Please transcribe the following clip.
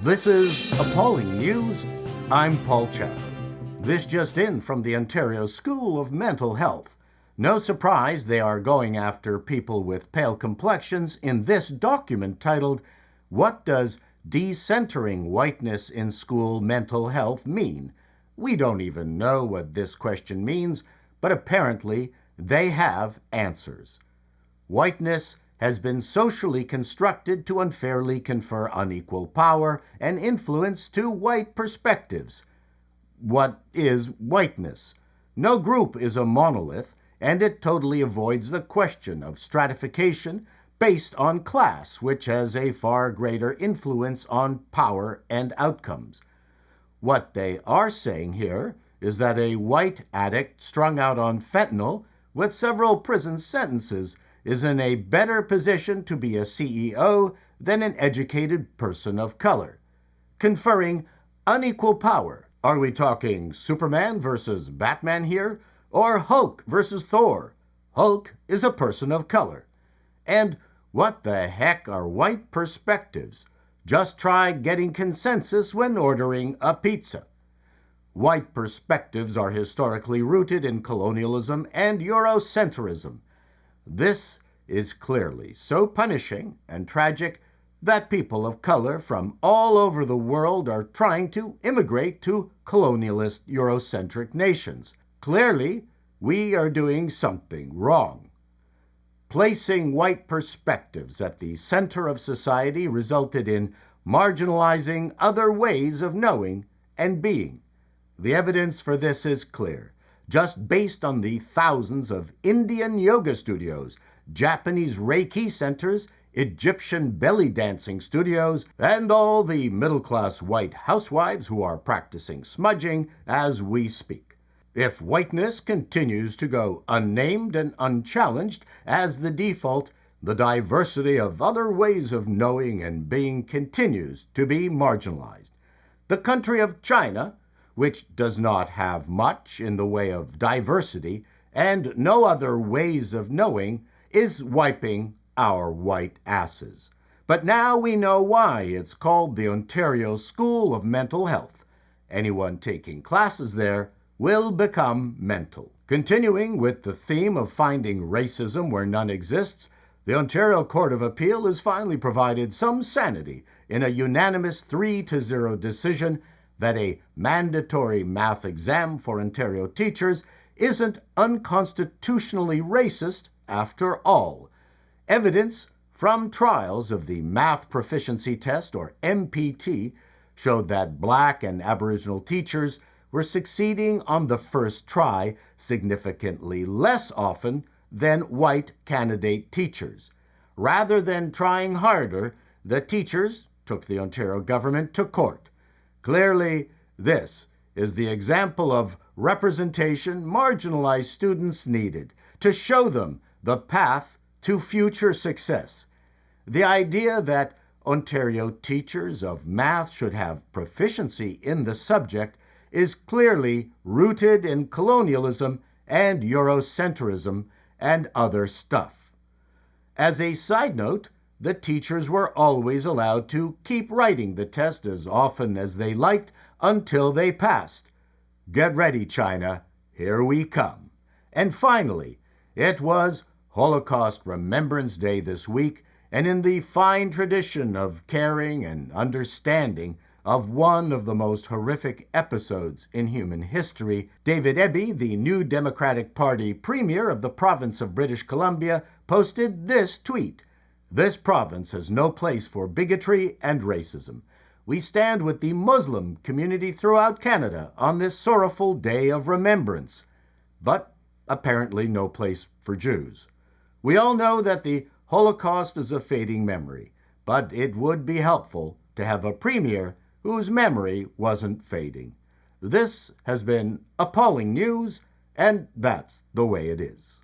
This is Appalling News. I'm Paul Chaffin. This just in from the Ontario School of Mental Health. No surprise they are going after people with pale complexions in this document titled, "What Does Decentering Whiteness in School Mental Health Mean?" We don't even know what this question means, but apparently they have answers. Whiteness has been socially constructed to unfairly confer unequal power and influence to white perspectives. What is whiteness? No group is a monolith, and it totally avoids the question of stratification based on class, which has a far greater influence on power and outcomes. What they are saying here is that a white addict strung out on fentanyl with several prison sentences is in a better position to be a CEO than an educated person of color. Conferring unequal power. Are we talking Superman versus Batman here? Or Hulk versus Thor? Hulk is a person of color. And what the heck are white perspectives? Just try getting consensus when ordering a pizza. White perspectives are historically rooted in colonialism and Eurocentrism. This is clearly so punishing and tragic that people of color from all over the world are trying to immigrate to colonialist Eurocentric nations. Clearly, we are doing something wrong. Placing white perspectives at the center of society resulted in marginalizing other ways of knowing and being. The evidence for this is clear. Just based on the thousands of Indian yoga studios, Japanese Reiki centers, Egyptian belly dancing studios, and all the middle-class white housewives who are practicing smudging as we speak. If whiteness continues to go unnamed and unchallenged as the default, the diversity of other ways of knowing and being continues to be marginalized. The country of China, which does not have much in the way of diversity and no other ways of knowing, is wiping our white asses. But now we know why it's called the Ontario School of Mental Health. Anyone taking classes there will become mental. Continuing with the theme of finding racism where none exists, the Ontario Court of Appeal has finally provided some sanity in a unanimous 3-0 decision that a mandatory math exam for Ontario teachers isn't unconstitutionally racist after all. Evidence from trials of the Math Proficiency Test, or MPT, showed that Black and Aboriginal teachers were succeeding on the first try significantly less often than white candidate teachers. Rather than trying harder, the teachers took the Ontario government to court. Clearly, this is the example of representation marginalized students needed to show them the path to future success. The idea that Ontario teachers of math should have proficiency in the subject is clearly rooted in colonialism and Eurocentrism and other stuff. As a side note, the teachers were always allowed to keep writing the test as often as they liked until they passed. Get ready, China. Here we come. And finally, it was Holocaust Remembrance Day this week, and in the fine tradition of caring and understanding of one of the most horrific episodes in human history, David Eby, the New Democratic Party premier of the province of British Columbia, posted this tweet. "This province has no place for bigotry and racism. We stand with the Muslim community throughout Canada on this sorrowful day of remembrance." But apparently no place for Jews. We all know that the Holocaust is a fading memory, but it would be helpful to have a premier whose memory wasn't fading. This has been Appalling News, and that's the way it is.